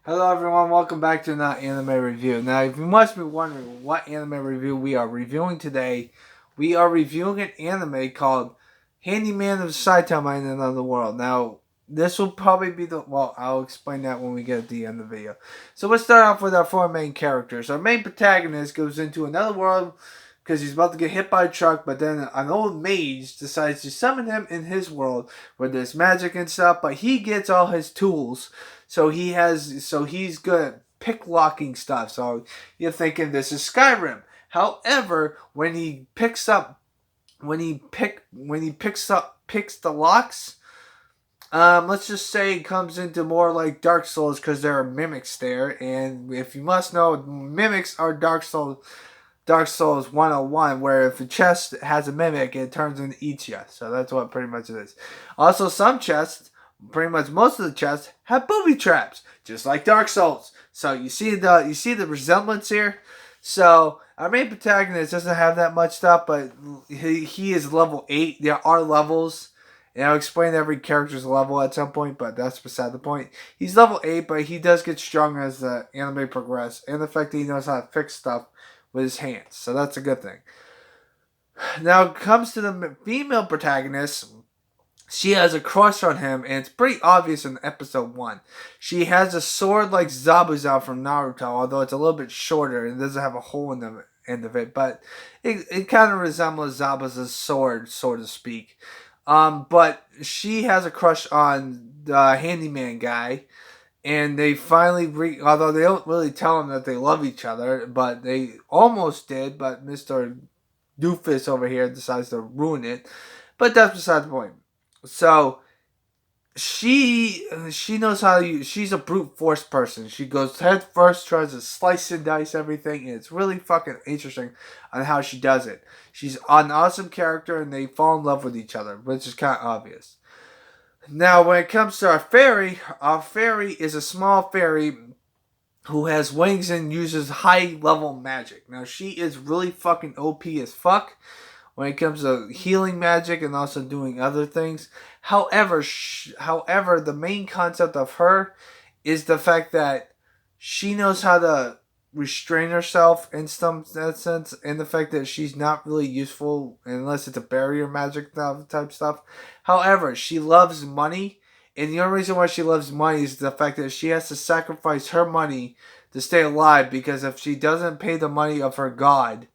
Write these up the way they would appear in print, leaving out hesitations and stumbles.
Hello everyone, welcome back to another anime review. Now, if you must be wondering what anime review we are reviewing today, we are reviewing an anime called Handyman Saitou in Another World. Now, this will probably be I'll explain that when we get to the end of the video. So let's start off with our four main characters. Our main protagonist goes into another world because he's about to get hit by a truck, but then an old mage decides to summon him in his world where there's magic and stuff, but he gets all his tools. So he's good at pick locking stuff. So you're thinking this is Skyrim. However, when he picks the locks, let's just say it comes into more like Dark Souls because there are mimics there, and if you must know, mimics are Dark Souls 101, where if a chest has a mimic, it turns into each you. So that's what pretty much it is. Also, some chests, pretty much most of the chests, have booby traps, just like Dark Souls. So you see the resemblance here. So our main protagonist doesn't have that much stuff, but he is level 8. There are levels. And I'll explain every character's level at some point, but that's beside the point. He's level 8, but he does get stronger as the anime progresses, and the fact that he knows how to fix stuff with his hands. So that's a good thing. Now it comes to the female protagonist. She has a crush on him, and it's pretty obvious in episode 1. She has a sword like Zabuza from Naruto, although it's a little bit shorter and doesn't have a hole in the end of it, but it kind of resembles Zabuza's sword, so to speak. But she has a crush on the handyman guy, and they finally, although they don't really tell him that they love each other, but they almost did, but Mr. Doofus over here decides to ruin it. But that's beside the point. So she knows how to use. She's a brute force person. She goes head first, tries to slice and dice everything, and it's really fucking interesting on how she does it. She's an awesome character, and they fall in love with each other, which is kind of obvious. Now, when it comes to our fairy is a small fairy who has wings and uses high level magic. Now, she is really fucking OP as fuck when it comes to healing magic and also doing other things. However, the main concept of her is the fact that she knows how to restrain herself in some sense, and the fact that she's not really useful unless it's a barrier magic type stuff. However, she loves money, and the only reason why she loves money is the fact that she has to sacrifice her money to stay alive, because if she doesn't pay the money of her god,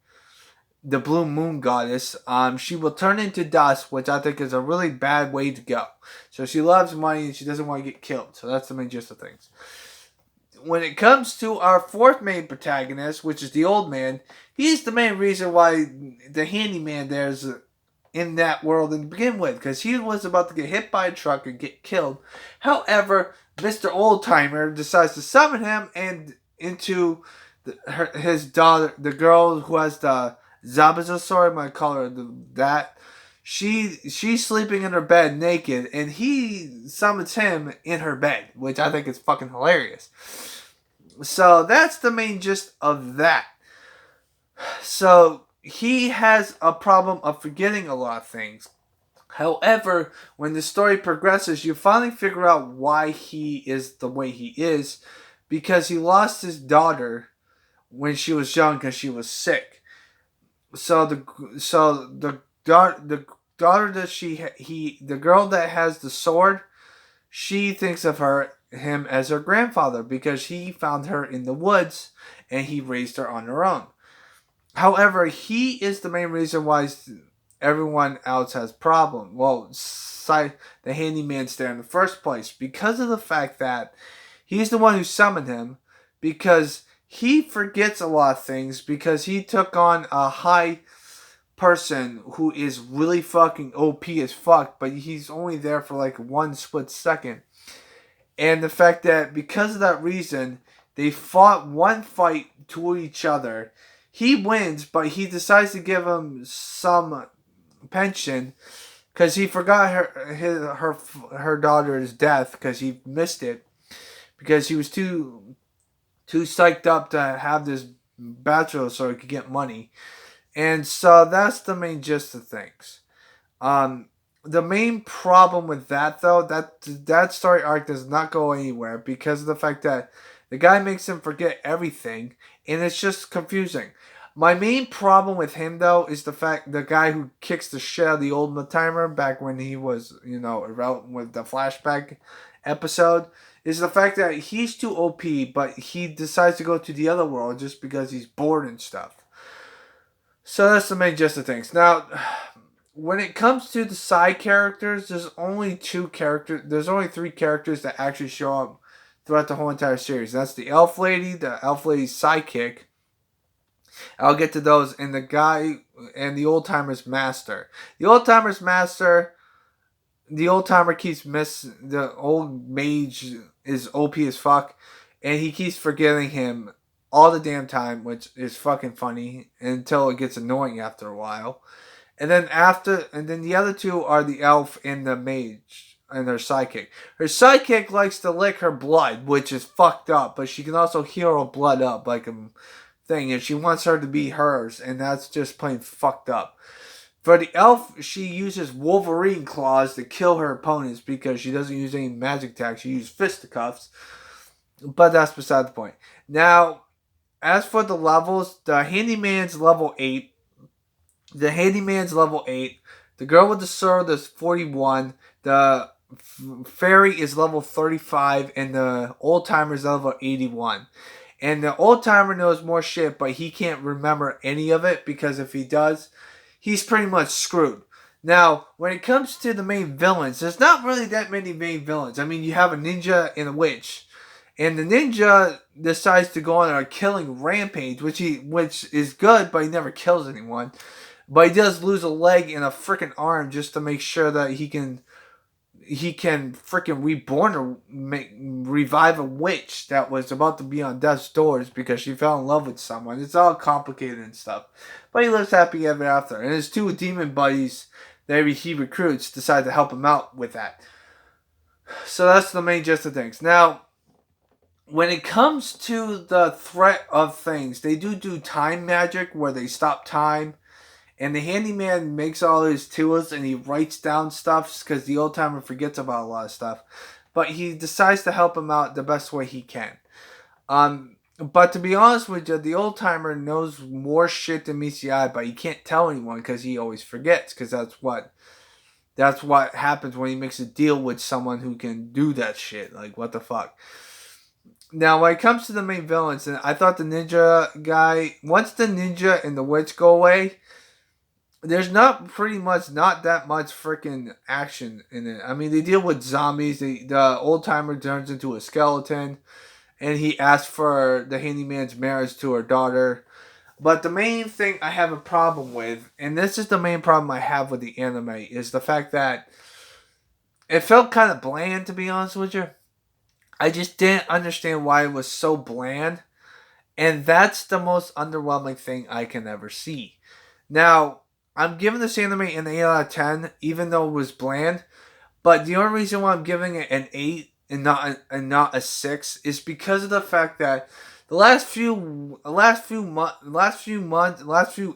the Blue Moon Goddess, she will turn into dust, which I think is a really bad way to go. So she loves money and she doesn't want to get killed. So that's the main gist of things. When it comes to our fourth main protagonist, which is the old man, he's the main reason why the handyman there's in that world to begin with, because he was about to get hit by a truck and get killed. However, Mr. Oldtimer decides to summon him and into his daughter, the girl who has the Zabuza sword, my color that she's sleeping in her bed naked, and he summons him in her bed, which I think is fucking hilarious. So that's the main gist of that. So he has a problem of forgetting a lot of things. However, when the story progresses, you finally figure out why he is the way he is, because he lost his daughter when she was young because she was sick. So the daughter that the girl that has the sword, she thinks of him as her grandfather because he found her in the woods and he raised her on her own. However, he is the main reason why everyone else has problem. Well, the handyman's there in the first place because of the fact that he's the one who summoned him, because he forgets a lot of things because he took on a high person who is really fucking OP as fuck, but he's only there for like one split second. And the fact that because of that reason, they fought one fight to each other. He wins, but he decides to give him some pension because he forgot her daughter's death because he missed it because he was too psyched up to have this bachelor so he could get money. And so that's the main gist of things. Um, the main problem with that though, that story arc does not go anywhere because of the fact that the guy makes him forget everything, and it's just confusing. My main problem with him though is the guy who kicks the shit out of the old timer back when he was, irrelevant with the flashback episode, is the fact that he's too OP, but he decides to go to the other world just because he's bored and stuff. So that's the main gist of things. Now, when it comes to the side characters, there's only two characters. There's only three characters that actually show up throughout the whole entire series. That's the elf lady, the elf lady's sidekick. I'll get to those, and the guy and the old timer's master. The old timer's master. The old timer keeps the old mage is OP as fuck, and he keeps forgetting him all the damn time, which is fucking funny until it gets annoying after a while. And then the other two are the elf and the mage and her sidekick. Her sidekick likes to lick her blood, which is fucked up, but she can also heal her blood up like a thing, and she wants her to be hers, and that's just plain fucked up. For the elf, she uses Wolverine claws to kill her opponents because she doesn't use any magic attacks. She uses fisticuffs, but that's beside the point. Now, as for the levels, the handyman's level 8. The handyman's level 8. The girl with the sword is 41. The fairy is level 35. And the old timer is level 81. And the old timer knows more shit, but he can't remember any of it because if he does, he's pretty much screwed. Now, when it comes to the main villains, there's not really that many main villains. I mean, you have a ninja and a witch. And the ninja decides to go on a killing rampage, which is good, but he never kills anyone. But he does lose a leg and a freaking arm just to make sure that he can freaking reborn or revive a witch that was about to be on death's doors because she fell in love with someone. It's all complicated and stuff. But he lives happy ever after. And his two demon buddies that he recruits decide to help him out with that. So that's the main gist of things. Now, when it comes to the threat of things, they do time magic where they stop time. And the handyman makes all his tools and he writes down stuff because the old timer forgets about a lot of stuff. But he decides to help him out the best way he can. But to be honest with you, the old timer knows more shit than meets the eye, but he can't tell anyone because he always forgets. Because that's what happens when he makes a deal with someone who can do that shit. Like, what the fuck? Now, when it comes to the main villains, and I thought the ninja guy, once the ninja and the witch go away, there's not that much freaking action in it. I mean, they deal with zombies. The old timer turns into a skeleton, and he asks for the handyman's marriage to her daughter. But the main thing I have a problem with, and this is the main problem I have with the anime, is the fact that it felt kind of bland, to be honest with you. I just didn't understand why it was so bland. And that's the most underwhelming thing I can ever see. Now, I'm giving this anime an 8 out of 10, even though it was bland. But the only reason why I'm giving it an 8 and not a 6 is because of the fact that the last few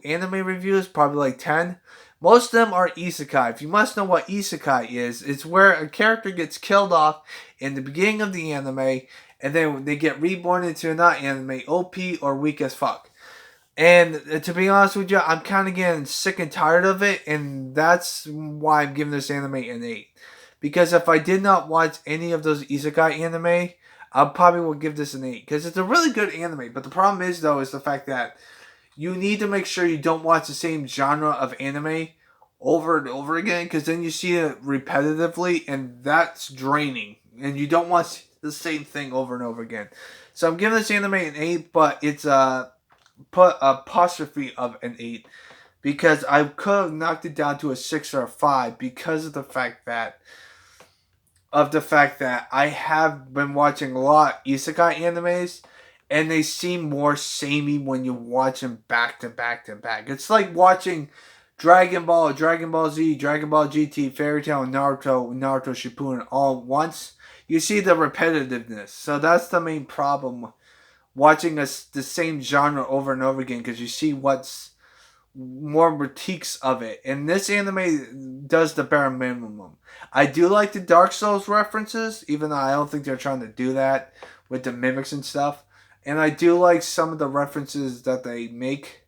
anime reviews, probably like 10, most of them are isekai. If you must know what isekai is, it's where a character gets killed off in the beginning of the anime, and then they get reborn into another anime, OP or weak as fuck. And to be honest with you, I'm kind of getting sick and tired of it, and that's why I'm giving this anime an 8. Because if I did not watch any of those isekai anime, I probably will give this an 8. Because it's a really good anime, but the problem is, though, is the fact that you need to make sure you don't watch the same genre of anime over and over again, because then you see it repetitively, and that's draining. And you don't watch the same thing over and over again. So I'm giving this anime an 8, but it's put apostrophe of an 8, because I could have knocked it down to a 6 or a 5 because of the fact that I have been watching a lot of isekai animes, and they seem more samey when you watch them back to back to back. It's like watching Dragon Ball, Dragon Ball Z, Dragon Ball GT, Fairy Tail, and Naruto Shippuden all at once. You see the repetitiveness. So that's the main problem watching the same genre over and over again, because you see what's more critiques of it, and this anime does the bare minimum. I do like the Dark Souls references, even though I don't think they're trying to do that with the mimics and stuff. And I do like some of the references that they make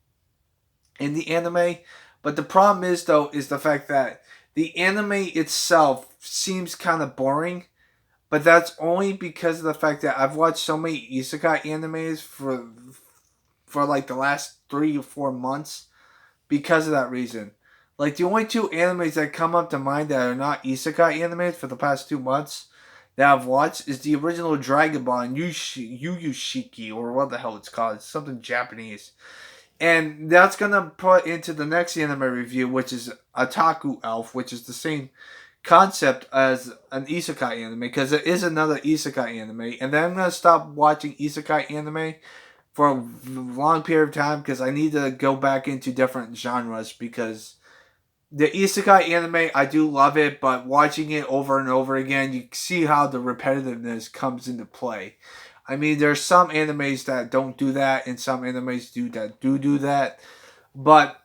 in the anime. But the problem is, though, is the fact that the anime itself seems kind of boring. But that's only because of the fact that I've watched so many isekai animes for like the last 3 or 4 months because of that reason. Like the only two animes that come up to mind that are not isekai animes for the past 2 months that I've watched is the original Dragon Ball and Yu Yu Shiki, or what the hell it's called. It's something Japanese. And that's gonna put into the next anime review, which is Otaku Elf, which is the same concept as an isekai anime, because it is another isekai anime. And then I'm gonna stop watching isekai anime for a long period of time because I need to go back into different genres, because the isekai anime, I do love it, but watching it over and over again, you see how the repetitiveness comes into play. I mean, there's some animes that don't do that, and some animes do that, but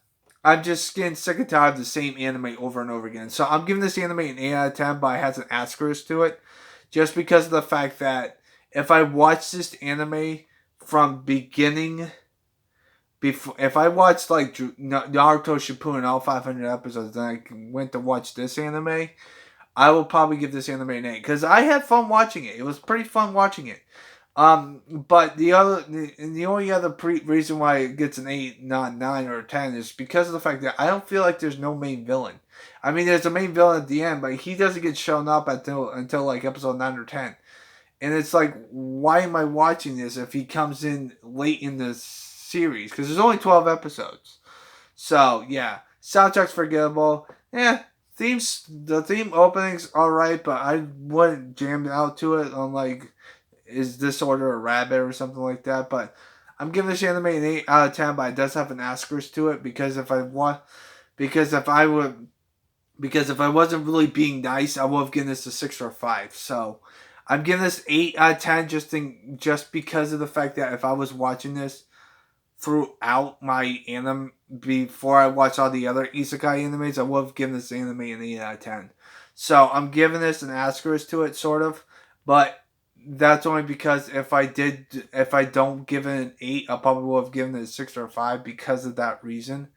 I'm just getting sick and tired of the same anime over and over again. So I'm giving this anime an 8 out of 10, but it has an asterisk to it, just because of the fact that if I watch this anime from beginning, if I watched like Naruto Shippuden all 500 episodes, then I went to watch this anime, I will probably give this anime an 8 because I had fun watching it. It was pretty fun watching it. But the only other reason why it gets an 8, not 9 or 10, is because of the fact that I don't feel like there's no main villain. I mean, there's a main villain at the end, but he doesn't get shown up until like episode 9 or 10. And it's like, why am I watching this if he comes in late in the series? Because there's only 12 episodes. So, yeah. Soundtrack's forgettable. Yeah. The theme opening's alright, but I wouldn't jam out to it on like, is this order a rabbit or something like that. But I'm giving this anime an 8 out of 10, but it does have an asterisk to it, because if I wasn't really being nice, I would have given this a 6 or a 5. So I'm giving this 8 out of 10 just because of the fact that if I was watching this throughout my anime before I watched all the other isekai animes, I would have given this anime an 8 out of 10. So I'm giving this an asterisk to it, sort of, but that's only because if I don't give it an 8, I probably would have given it a 6 or a 5 because of that reason.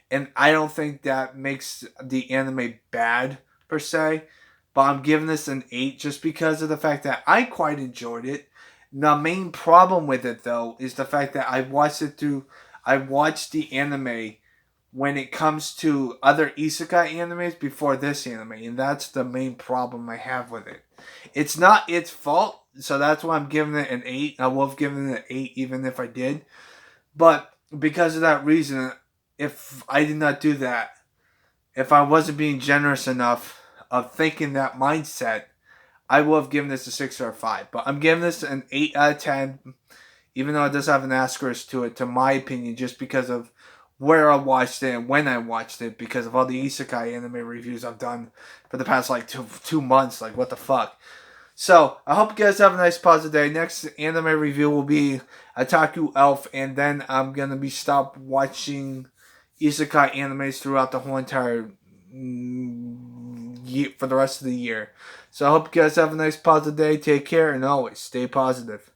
And I don't think that makes the anime bad, per se. But I'm giving this an 8 just because of the fact that I quite enjoyed it. The main problem with it, though, is the fact that I watched the anime when it comes to other isekai animes before this anime. And that's the main problem I have with it. It's not its fault, so that's why I'm giving it an 8. I would have given it an 8 even if I did. But because of that reason, if I did not do that, if I wasn't being generous enough of thinking that mindset, I would have given this a 6 or a 5. But I'm giving this an 8 out of 10, even though it does have an asterisk to it, to my opinion, just because of where I watched it and when I watched it, because of all the isekai anime reviews I've done for the past like two months. Like, what the fuck? So, I hope you guys have a nice positive day. Next anime review will be Otaku Elf, and then I'm going to be stopped watching isekai animes throughout the whole entire year, for the rest of the year. So, I hope you guys have a nice positive day. Take care, and always stay positive.